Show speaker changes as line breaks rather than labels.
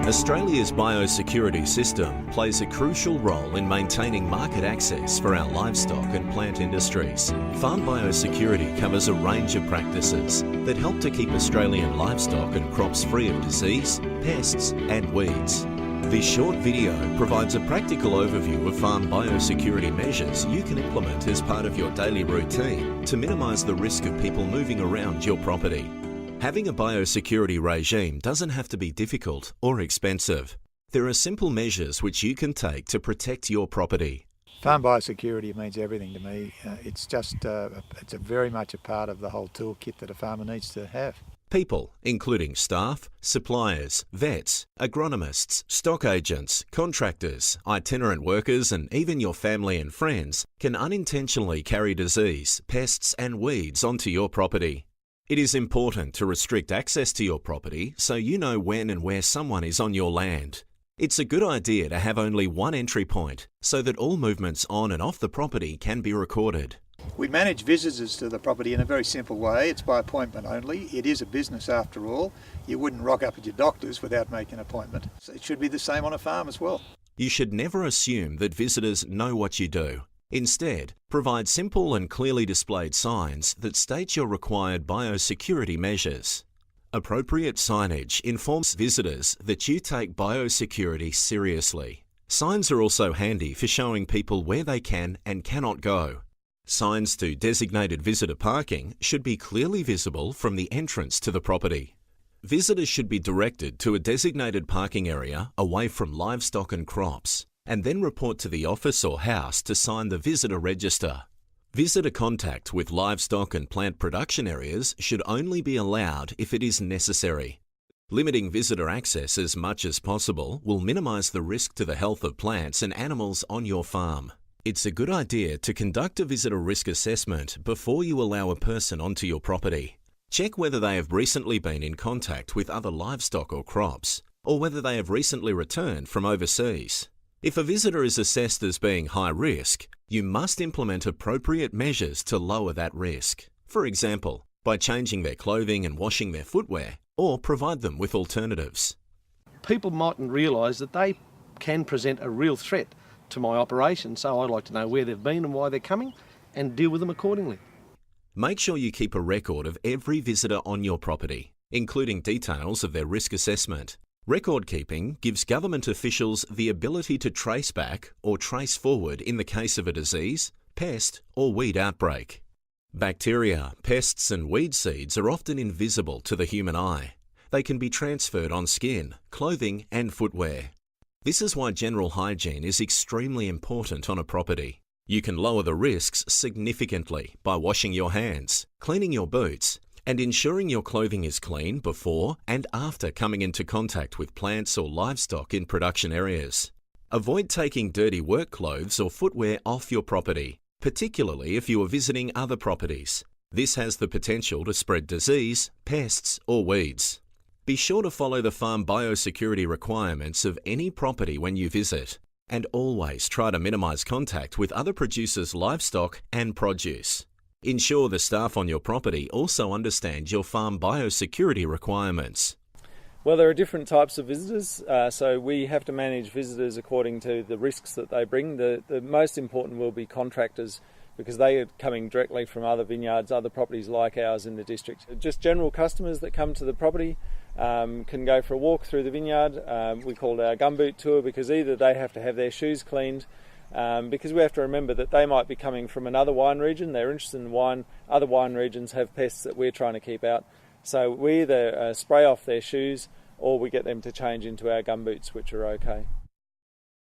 Australia's biosecurity system plays a crucial role in maintaining market access for our livestock and plant industries. Farm biosecurity covers a range of practices that help to keep Australian livestock and crops free of disease, pests and weeds. This short video provides a practical overview of farm biosecurity measures you can implement as part of your daily routine to minimise the risk of people moving around your property. Having a biosecurity regime doesn't have to be difficult or expensive. There are simple measures which you can take to protect your property.
Farm biosecurity means everything to me. It's very much a part of the whole toolkit that a farmer needs to have.
People, including staff, suppliers, vets, agronomists, stock agents, contractors, itinerant workers and even your family and friends can unintentionally carry disease, pests and weeds onto your property. It is important to restrict access to your property so you know when and where someone is on your land. It's a good idea to have only one entry point so that all movements on and off the property can be recorded.
We manage visitors to the property in a very simple way. It's by appointment only. It is a business after all. You wouldn't rock up at your doctor's without making an appointment. So it should be the same on a farm as well.
You should never assume that visitors know what you do. Instead, provide simple and clearly displayed signs that state your required biosecurity measures. Appropriate signage informs visitors that you take biosecurity seriously. Signs are also handy for showing people where they can and cannot go. Signs to designated visitor parking should be clearly visible from the entrance to the property. Visitors should be directed to a designated parking area away from livestock and crops, and then report to the office or house to sign the visitor register. Visitor contact with livestock and plant production areas should only be allowed if it is necessary. Limiting visitor access as much as possible will minimise the risk to the health of plants and animals on your farm. It's a good idea to conduct a visitor risk assessment before you allow a person onto your property. Check whether they have recently been in contact with other livestock or crops, or whether they have recently returned from overseas. If a visitor is assessed as being high risk, you must implement appropriate measures to lower that risk. For example, by changing their clothing and washing their footwear, or provide them with alternatives.
People mightn't realise that they can present a real threat to my operation, so I'd like to know where they've been and why they're coming and deal with them accordingly.
Make sure you keep a record of every visitor on your property, including details of their risk assessment. Record keeping gives government officials the ability to trace back or trace forward in the case of a disease, pest or weed outbreak. Bacteria, pests and weed seeds are often invisible to the human eye. They can be transferred on skin, clothing and footwear. This is why general hygiene is extremely important on a property. You can lower the risks significantly by washing your hands, cleaning your boots, and ensuring your clothing is clean before and after coming into contact with plants or livestock in production areas. Avoid taking dirty work clothes or footwear off your property, particularly if you are visiting other properties. This has the potential to spread disease, pests, or weeds. Be sure to follow the farm biosecurity requirements of any property when you visit, and always try to minimise contact with other producers' livestock and produce. Ensure the staff on your property also understand your farm biosecurity requirements.
Well, there are different types of visitors, so we have to manage visitors according to the risks that they bring. The most important will be contractors, because they are coming directly from other vineyards, other properties like ours in the district. Just general customers that come to the property can go for a walk through the vineyard. We call it our gumboot tour, because either they have to have their shoes cleaned, because we have to remember that they might be coming from another wine region, they're interested in wine, other wine regions have pests that we're trying to keep out. So we either spray off their shoes or we get them to change into our gumboots, which are okay.